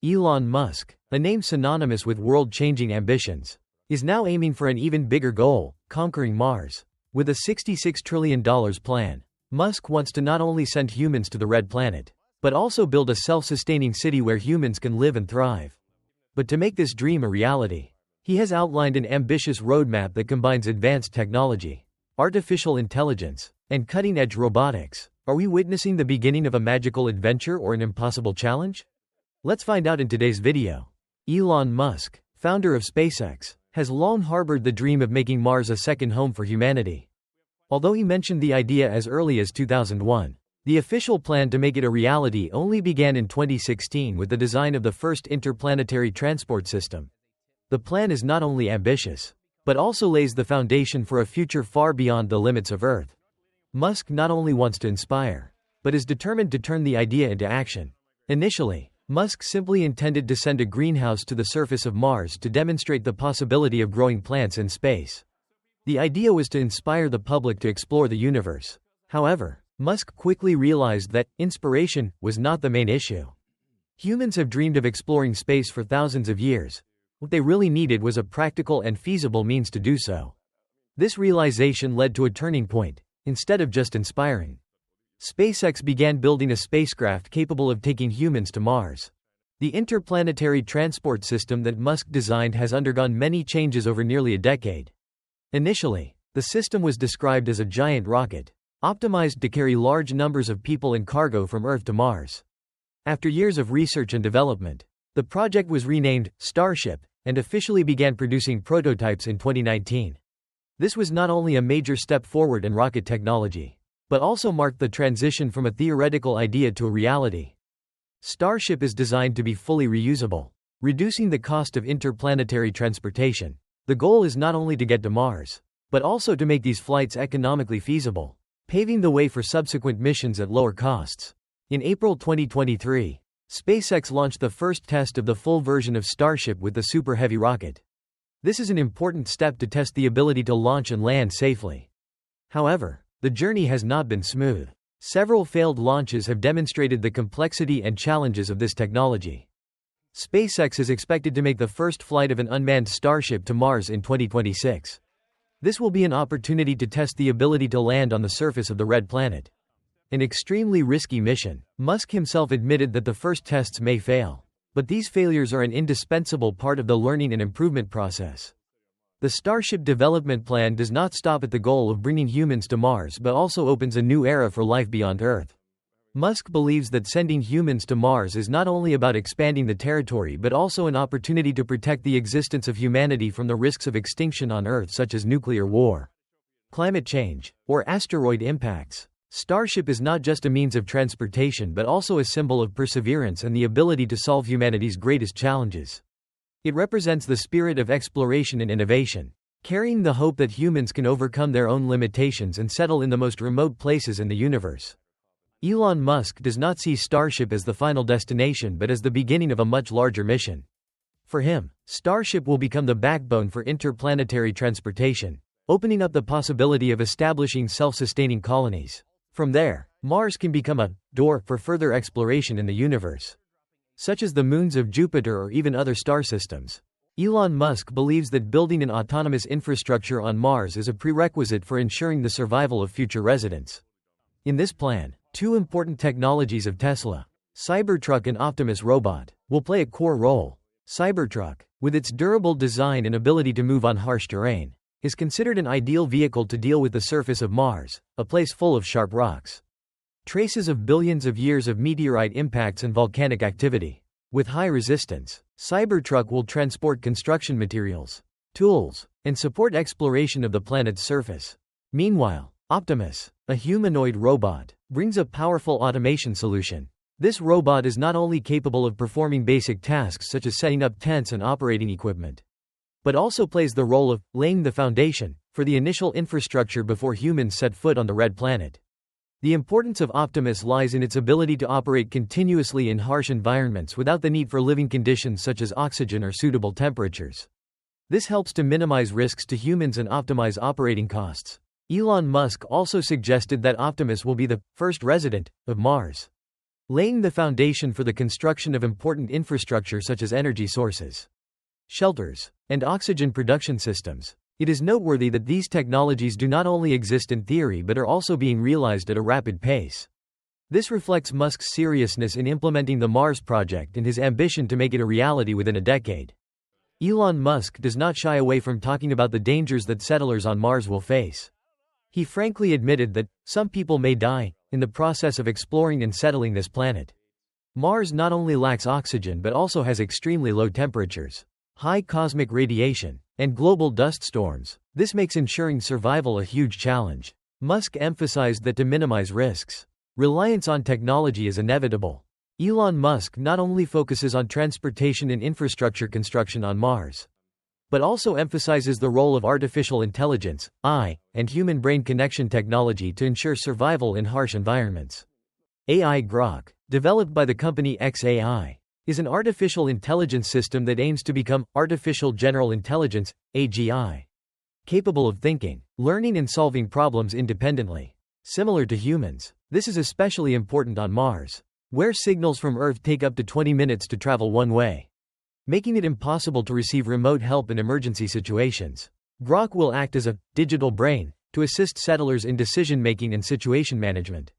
Elon Musk, a name synonymous with world-changing ambitions, is now aiming for an even bigger goal, conquering Mars. With a $66 trillion plan, Musk wants to not only send humans to the Red Planet, but also build a self-sustaining city where humans can live and thrive. But to make this dream a reality, he has outlined an ambitious roadmap that combines advanced technology, artificial intelligence, and cutting-edge robotics. Are we witnessing the beginning of a magical adventure or an impossible challenge? Let's find out in today's video. Elon Musk, founder of SpaceX, has long harbored the dream of making Mars a second home for humanity. Although he mentioned the idea as early as 2001, the official plan to make it a reality only began in 2016 with the design of the first interplanetary transport system. The plan is not only ambitious, but also lays the foundation for a future far beyond the limits of Earth. Musk not only wants to inspire, but is determined to turn the idea into action. Initially, Musk simply intended to send a greenhouse to the surface of Mars to demonstrate the possibility of growing plants in space. The idea was to inspire the public to explore the universe. However, Musk quickly realized that inspiration was not the main issue. Humans have dreamed of exploring space for thousands of years. What they really needed was a practical and feasible means to do so. This realization led to a turning point. Instead of just inspiring, SpaceX began building a spacecraft capable of taking humans to Mars. The interplanetary transport system that Musk designed has undergone many changes over nearly a decade. Initially, the system was described as a giant rocket, optimized to carry large numbers of people and cargo from Earth to Mars. After years of research and development, the project was renamed Starship and officially began producing prototypes in 2019. This was not only a major step forward in rocket technology, but also marked the transition from a theoretical idea to a reality. Starship is designed to be fully reusable, reducing the cost of interplanetary transportation. The goal is not only to get to Mars, but also to make these flights economically feasible, paving the way for subsequent missions at lower costs. In April 2023, SpaceX launched the first test of the full version of Starship with the Super Heavy rocket. This is an important step to test the ability to launch and land safely. However, the journey has not been smooth. Several failed launches have demonstrated the complexity and challenges of this technology. SpaceX is expected to make the first flight of an unmanned Starship to Mars in 2026. This will be an opportunity to test the ability to land on the surface of the Red Planet. An extremely risky mission. Musk himself admitted that the first tests may fail, but these failures are an indispensable part of the learning and improvement process. The Starship development plan does not stop at the goal of bringing humans to Mars but also opens a new era for life beyond Earth. Musk believes that sending humans to Mars is not only about expanding the territory but also an opportunity to protect the existence of humanity from the risks of extinction on Earth such as nuclear war, climate change, or asteroid impacts. Starship is not just a means of transportation but also a symbol of perseverance and the ability to solve humanity's greatest challenges. It represents the spirit of exploration and innovation, carrying the hope that humans can overcome their own limitations and settle in the most remote places in the universe. Elon Musk does not see Starship as the final destination but as the beginning of a much larger mission. For him, Starship will become the backbone for interplanetary transportation, opening up the possibility of establishing self-sustaining colonies. From there, Mars can become a door for further exploration in the universe, such as the moons of Jupiter or even other star systems. Elon Musk believes that building an autonomous infrastructure on Mars is a prerequisite for ensuring the survival of future residents. In this plan, two important technologies of Tesla, Cybertruck and Optimus robot, will play a core role. Cybertruck, with its durable design and ability to move on harsh terrain, is considered an ideal vehicle to deal with the surface of Mars, a place full of sharp rocks, traces of billions of years of meteorite impacts and volcanic activity. With high resistance, Cybertruck will transport construction materials, tools, and support exploration of the planet's surface. Meanwhile, Optimus, a humanoid robot, brings a powerful automation solution. This robot is not only capable of performing basic tasks such as setting up tents and operating equipment, but also plays the role of laying the foundation for the initial infrastructure before humans set foot on the Red Planet. The importance of Optimus lies in its ability to operate continuously in harsh environments without the need for living conditions such as oxygen or suitable temperatures. This helps to minimize risks to humans and optimize operating costs. Elon Musk also suggested that Optimus will be the first resident of Mars. laying the foundation for the construction of important infrastructure such as energy sources, shelters, and oxygen production systems. It is noteworthy that these technologies do not only exist in theory but are also being realized at a rapid pace. This reflects Musk's seriousness in implementing the Mars project and his ambition to make it a reality within a decade. Elon Musk does not shy away from talking about the dangers that settlers on Mars will face. He frankly admitted that some people may die in the process of exploring and settling this planet. Mars not only lacks oxygen but also has extremely low temperatures, high cosmic radiation, and global dust storms. This makes ensuring survival a huge challenge. Musk emphasized that to minimize risks, reliance on technology is inevitable. Elon Musk not only focuses on transportation and infrastructure construction on Mars, but also emphasizes the role of artificial intelligence, AI, and human-brain connection technology to ensure survival in harsh environments. AI Grok, developed by the company xAI, is an artificial intelligence system that aims to become artificial general intelligence, AGI, capable of thinking, learning and solving problems independently. Similar to humans, this is especially important on Mars, where signals from Earth take up to 20 minutes to travel one way, making it impossible to receive remote help in emergency situations. Grok will act as a digital brain to assist settlers in decision-making and situation management.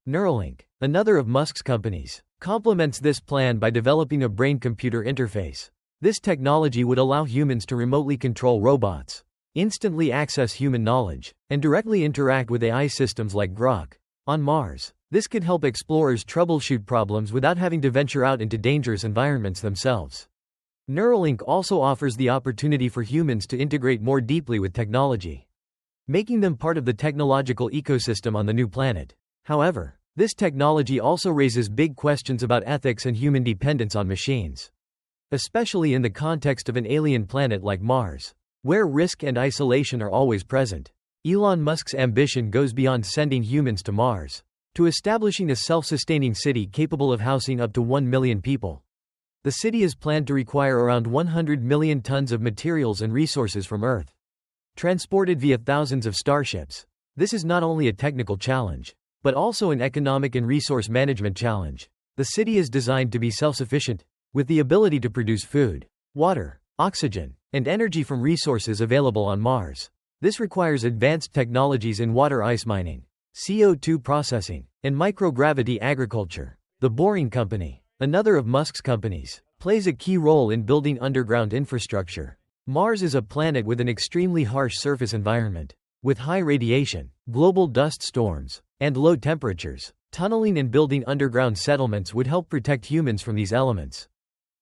Neuralink, another of Musk's companies, complements this plan by developing a brain-computer interface. This technology would allow humans to remotely control robots, instantly access human knowledge, and directly interact with AI systems like Grok. On Mars, this could help explorers troubleshoot problems without having to venture out into dangerous environments themselves. Neuralink also offers the opportunity for humans to integrate more deeply with technology, making them part of the technological ecosystem on the new planet. However, this technology also raises big questions about ethics and human dependence on machines, especially in the context of an alien planet like Mars, where risk and isolation are always present. Elon Musk's ambition goes beyond sending humans to Mars, to establishing a self-sustaining city capable of housing up to 1 million people. The city is planned to require around 100 million tons of materials and resources from Earth, transported via thousands of starships. This is not only a technical challenge, but also an economic and resource management challenge. The city is designed to be self-sufficient, with the ability to produce food, water, oxygen, and energy from resources available on Mars. This requires advanced technologies in water ice mining, CO2 processing, and microgravity agriculture. The Boring Company, another of Musk's companies, plays a key role in building underground infrastructure. Mars is a planet with an extremely harsh surface environment, with high radiation, global dust storms, and low temperatures. Tunneling and building underground settlements would help protect humans from these elements.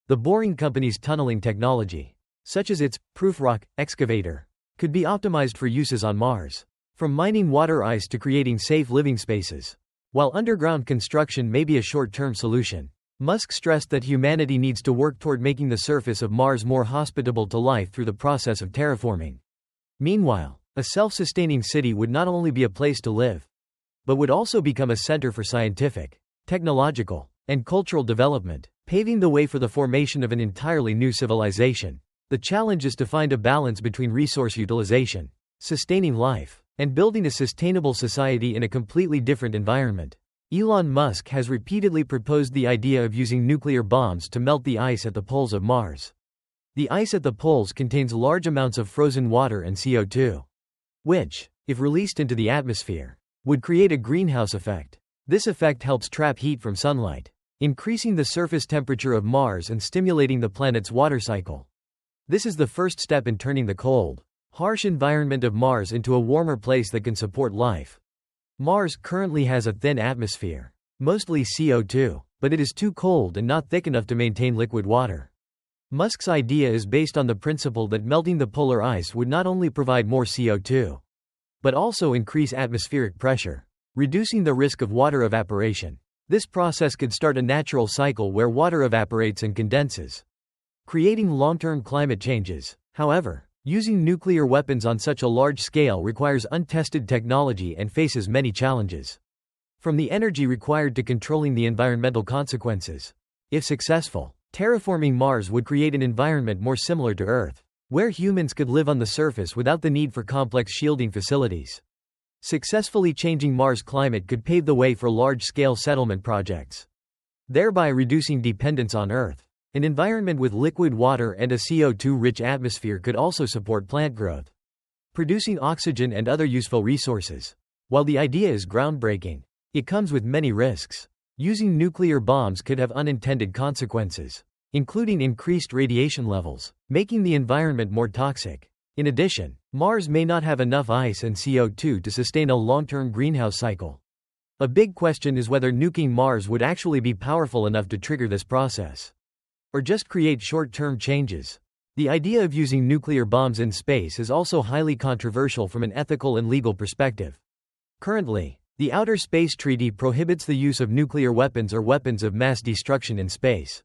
The Boring Company's tunneling technology, such as its proof rock excavator, could be optimized for uses on Mars, from mining water ice to creating safe living spaces. While underground construction may be a short-term solution, Musk stressed that humanity needs to work toward making the surface of Mars more hospitable to life through the process of terraforming. Meanwhile, a self-sustaining city would not only be a place to live, but would also become a center for scientific, technological, and cultural development, paving the way for the formation of an entirely new civilization. The challenge is to find a balance between resource utilization, sustaining life, and building a sustainable society in a completely different environment. Elon Musk has repeatedly proposed the idea of using nuclear bombs to melt the ice at the poles of Mars. The ice at the poles contains large amounts of frozen water and CO2, which, if released into the atmosphere, would create a greenhouse effect. This effect helps trap heat from sunlight, increasing the surface temperature of Mars and stimulating the planet's water cycle. This is the first step in turning the cold, harsh environment of Mars into a warmer place that can support life. Mars currently has a thin atmosphere, mostly CO2, but it is too cold and not thick enough to maintain liquid water. Musk's idea is based on the principle that melting the polar ice would not only provide more CO2, but also increase atmospheric pressure, reducing the risk of water evaporation. This process could start a natural cycle where water evaporates and condenses, creating long-term climate changes. However, using nuclear weapons on such a large scale requires untested technology and faces many challenges, from the energy required to controlling the environmental consequences. If successful, terraforming Mars would create an environment more similar to Earth, where humans could live on the surface without the need for complex shielding facilities. Successfully changing Mars' climate could pave the way for large-scale settlement projects. thereby reducing dependence on Earth. An environment with liquid water and a CO2-rich atmosphere could also support plant growth, producing oxygen and other useful resources. While the idea is groundbreaking, it comes with many risks. Using nuclear bombs could have unintended consequences, including increased radiation levels, making the environment more toxic. In addition, Mars may not have enough ice and CO2 to sustain a long-term greenhouse cycle. A big question is whether nuking Mars would actually be powerful enough to trigger this process, or just create short-term changes. The idea of using nuclear bombs in space is also highly controversial from an ethical and legal perspective. Currently, the Outer Space Treaty prohibits the use of nuclear weapons or weapons of mass destruction in space.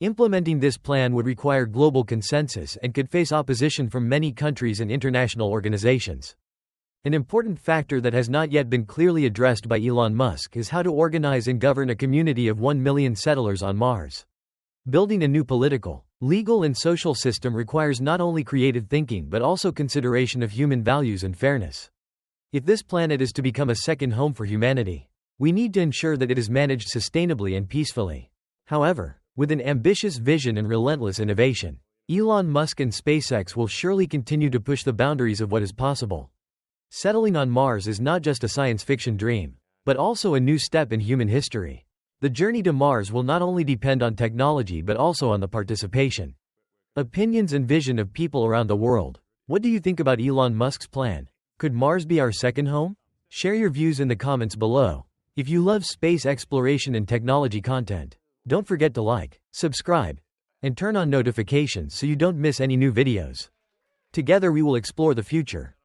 Implementing this plan would require global consensus and could face opposition from many countries and international organizations. An important factor that has not yet been clearly addressed by Elon Musk is how to organize and govern a community of 1 million settlers on Mars. Building a new political, legal and social system requires not only creative thinking but also consideration of human values and fairness. If this planet is to become a second home for humanity, we need to ensure that it is managed sustainably and peacefully. However, with an ambitious vision and relentless innovation, Elon Musk and SpaceX will surely continue to push the boundaries of what is possible. Settling on Mars is not just a science fiction dream, but also a new step in human history. The journey to Mars will not only depend on technology but also on the participation, opinions and vision of people around the world. What do you think about Elon Musk's plan? Could Mars be our second home? Share your views in the comments below. If you love space exploration and technology content, don't forget to like, subscribe, and turn on notifications so you don't miss any new videos. Together we will explore the future.